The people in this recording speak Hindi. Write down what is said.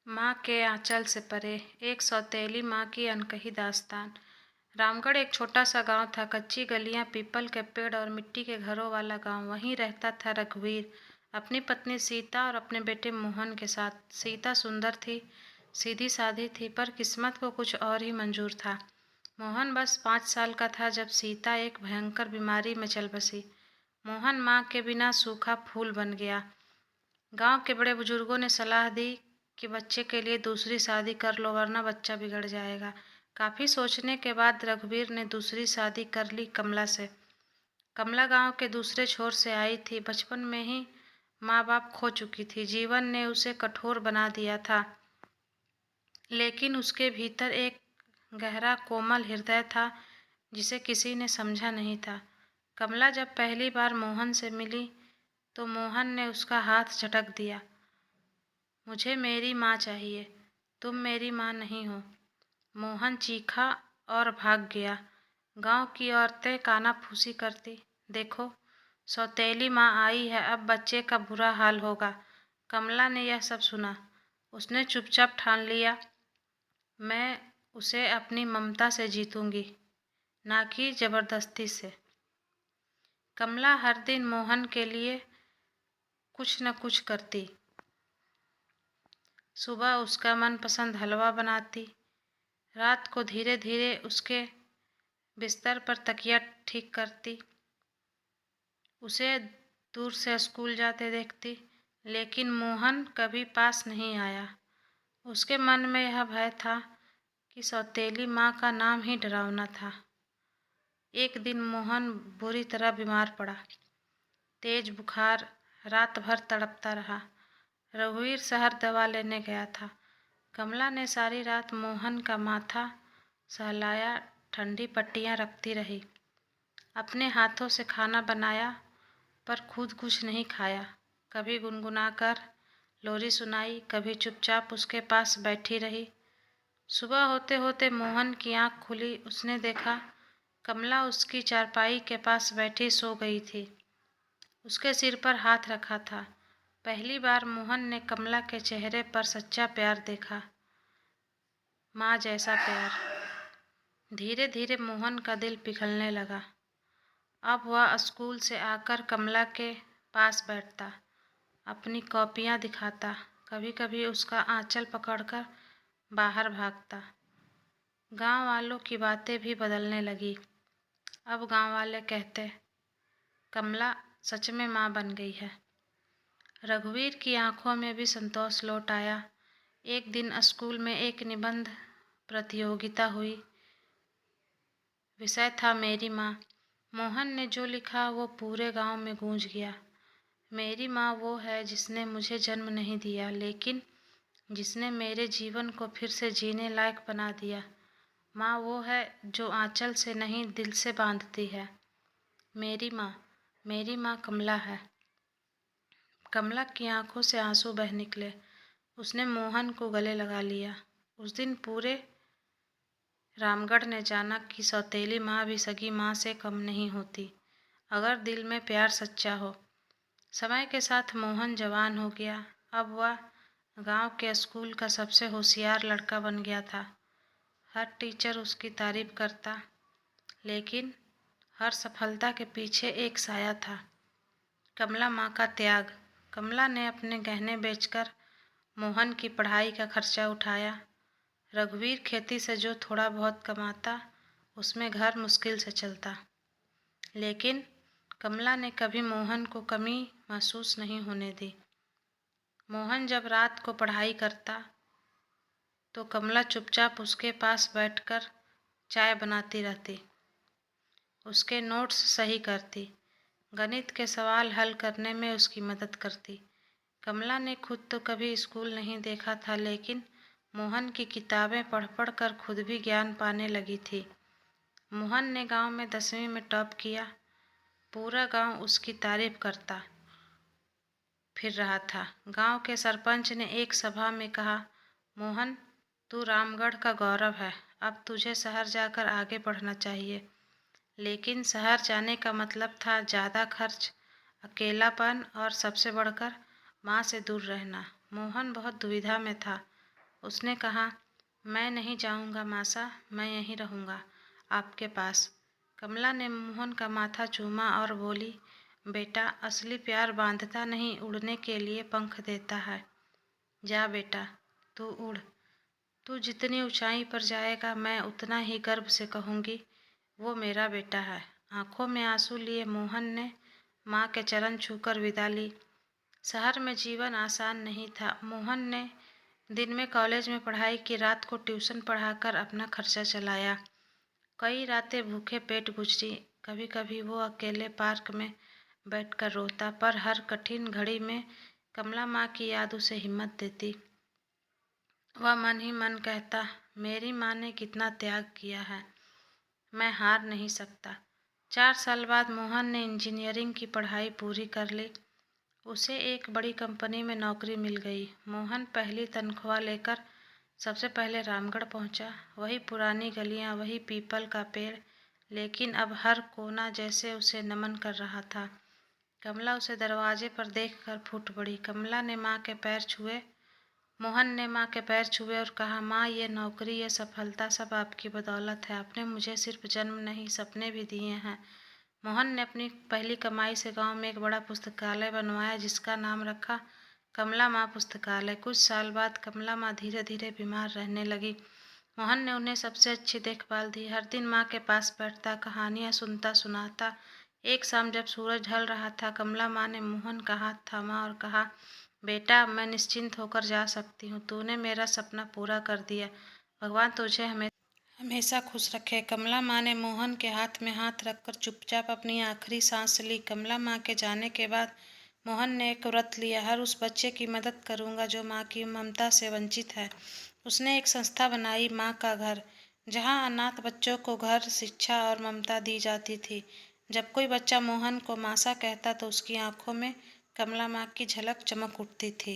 माँ के आंचल से परे एक सौतेली माँ की अनकही दास्तान। रामगढ़ एक छोटा सा गांव था। कच्ची गलियां, पीपल के पेड़ और मिट्टी के घरों वाला गांव। वहीं रहता था रघुवीर अपनी पत्नी सीता और अपने बेटे मोहन के साथ। सीता सुंदर थी, सीधी सादी थी, पर किस्मत को कुछ और ही मंजूर था। मोहन बस 5 साल का था जब सीता एक भयंकर बीमारी में चल बसी। मोहन माँ के बिना सूखा फूल बन गया। गांव के बड़े बुजुर्गों ने सलाह दी कि बच्चे के लिए दूसरी शादी कर लो, वरना बच्चा बिगड़ जाएगा। काफी सोचने के बाद रघुवीर ने दूसरी शादी कर ली कमला से। कमला गांव के दूसरे छोर से आई थी। बचपन में ही माँ बाप खो चुकी थी। जीवन ने उसे कठोर बना दिया था, लेकिन उसके भीतर एक गहरा कोमल हृदय था जिसे किसी ने समझा नहीं था। कमला जब पहली बार मोहन से मिली तो मोहन ने उसका हाथ झटक दिया। मुझे मेरी माँ चाहिए, तुम मेरी माँ नहीं हो। मोहन चीखा और भाग गया। गांव की औरतें कानाफूसी करती, देखो सौतेली माँ आई है, अब बच्चे का बुरा हाल होगा। कमला ने यह सब सुना। उसने चुपचाप ठान लिया, मैं उसे अपनी ममता से जीतूंगी, ना कि जबरदस्ती से। कमला हर दिन मोहन के लिए कुछ न कुछ करती। सुबह उसका मनपसंद हलवा बनाती, रात को धीरे धीरे उसके बिस्तर पर तकिया ठीक करती, उसे दूर से स्कूल जाते देखती। लेकिन मोहन कभी पास नहीं आया। उसके मन में यह भय था कि सौतेली माँ का नाम ही डरावना था। एक दिन मोहन बुरी तरह बीमार पड़ा। तेज बुखार, रात भर तड़पता रहा। रघुवीर शहर दवा लेने गया था। कमला ने सारी रात मोहन का माथा सहलाया, ठंडी पट्टियां रखती रही। अपने हाथों से खाना बनाया, पर खुद कुछ नहीं खाया। कभी गुनगुनाकर लोरी सुनाई, कभी चुपचाप उसके पास बैठी रही। सुबह होते होते मोहन की आंख खुली। उसने देखा कमला उसकी चारपाई के पास बैठी सो गई थी। उसके सिर पर हाथ रखा था। पहली बार मोहन ने कमला के चेहरे पर सच्चा प्यार देखा, माँ जैसा प्यार। धीरे धीरे मोहन का दिल पिघलने लगा। अब वह स्कूल से आकर कमला के पास बैठता, अपनी कॉपियाँ दिखाता, कभी कभी उसका आंचल पकड़कर बाहर भागता। गांव वालों की बातें भी बदलने लगी। अब गांव वाले कहते, कमला सच में माँ बन गई है। रघुवीर की आंखों में भी संतोष लौट आया। एक दिन स्कूल में एक निबंध प्रतियोगिता हुई। विषय था मेरी माँ। मोहन ने जो लिखा वो पूरे गांव में गूंज गया। मेरी माँ वो है जिसने मुझे जन्म नहीं दिया, लेकिन जिसने मेरे जीवन को फिर से जीने लायक बना दिया। माँ वो है जो आंचल से नहीं, दिल से बांधती है। मेरी माँ कमला है। कमला की आंखों से आंसू बह निकले। उसने मोहन को गले लगा लिया। उस दिन पूरे रामगढ़ ने जाना कि सौतेली माँ भी सगी माँ से कम नहीं होती, अगर दिल में प्यार सच्चा हो। समय के साथ मोहन जवान हो गया। अब वह गांव के स्कूल का सबसे होशियार लड़का बन गया था। हर टीचर उसकी तारीफ करता, लेकिन हर सफलता के पीछे एक साया था, कमला माँ का त्याग। कमला ने अपने गहने बेचकर मोहन की पढ़ाई का खर्चा उठाया। रघुवीर खेती से जो थोड़ा बहुत कमाता, उसमें घर मुश्किल से चलता। लेकिन कमला ने कभी मोहन को कमी महसूस नहीं होने दी। मोहन जब रात को पढ़ाई करता तो कमला चुपचाप उसके पास बैठकर चाय बनाती रहती, उसके नोट्स सही करती, गणित के सवाल हल करने में उसकी मदद करती। कमला ने खुद तो कभी स्कूल नहीं देखा था, लेकिन मोहन की किताबें पढ़ पढ़ कर खुद भी ज्ञान पाने लगी थी। मोहन ने गांव में 10वीं में टॉप किया। पूरा गांव उसकी तारीफ करता फिर रहा था। गांव के सरपंच ने एक सभा में कहा, मोहन तू रामगढ़ का गौरव है, अब तुझे शहर जाकर आगे बढ़ना चाहिए। लेकिन शहर जाने का मतलब था ज़्यादा खर्च, अकेलापन और सबसे बढ़कर माँ से दूर रहना। मोहन बहुत दुविधा में था। उसने कहा, मैं नहीं जाऊंगा मासा, मैं यहीं रहूंगा आपके पास। कमला ने मोहन का माथा चूमा और बोली, बेटा, असली प्यार बांधता नहीं, उड़ने के लिए पंख देता है। जा बेटा, तू उड़। तू जितनी ऊंचाई पर जाएगा मैं उतना ही गर्व से कहूँगी, वो मेरा बेटा है। आंखों में आंसू लिए मोहन ने माँ के चरण छूकर विदा ली। शहर में जीवन आसान नहीं था। मोहन ने दिन में कॉलेज में पढ़ाई की, रात को ट्यूशन पढ़ाकर अपना खर्चा चलाया। कई रातें भूखे पेट गुजरी। कभी कभी वो अकेले पार्क में बैठकर रोता, पर हर कठिन घड़ी में कमला माँ की याद उसे हिम्मत देती। वह मन ही मन कहता, मेरी माँ ने कितना त्याग किया है, मैं हार नहीं सकता। 4 साल बाद मोहन ने इंजीनियरिंग की पढ़ाई पूरी कर ली। उसे एक बड़ी कंपनी में नौकरी मिल गई। मोहन पहली तनख्वाह लेकर सबसे पहले रामगढ़ पहुंचा। वही पुरानी गलियां, वही पीपल का पेड़, लेकिन अब हर कोना जैसे उसे नमन कर रहा था। कमला उसे दरवाजे पर देखकर फूट पड़ी। कमला ने माँ के पैर छुए। मोहन ने माँ के पैर छुए और कहा, माँ, ये नौकरी, ये सफलता सब आपकी बदौलत है। आपने मुझे सिर्फ जन्म नहीं, सपने भी दिए हैं। मोहन ने अपनी पहली कमाई से गांव में एक बड़ा पुस्तकालय बनवाया, जिसका नाम रखा कमला माँ पुस्तकालय। कुछ साल बाद कमला माँ धीरे धीरे बीमार रहने लगी। मोहन ने उन्हें सबसे अच्छी देखभाल दी। हर दिन माँ के पास बैठता, कहानियाँ सुनता, सुनाता। एक शाम जब सूरज ढल रहा था, कमला माँ ने मोहन का हाथ थामा और कहा, बेटा, मैं निश्चिंत होकर जा सकती हूँ। तूने मेरा सपना पूरा कर दिया। भगवान तुझे हमेशा खुश रखे। कमला माँ ने मोहन के हाथ में हाथ रखकर चुपचाप अपनी आखिरी सांस ली। कमला माँ के जाने के बाद मोहन ने एक व्रत लिया, हर उस बच्चे की मदद करूंगा जो माँ की ममता से वंचित है। उसने एक संस्था बनाई, माँ का घर, जहाँ अनाथ बच्चों को घर, शिक्षा और ममता दी जाती थी। जब कोई बच्चा मोहन को मासा कहता तो उसकी आंखों में कमला माँ की झलक चमक उठती थी।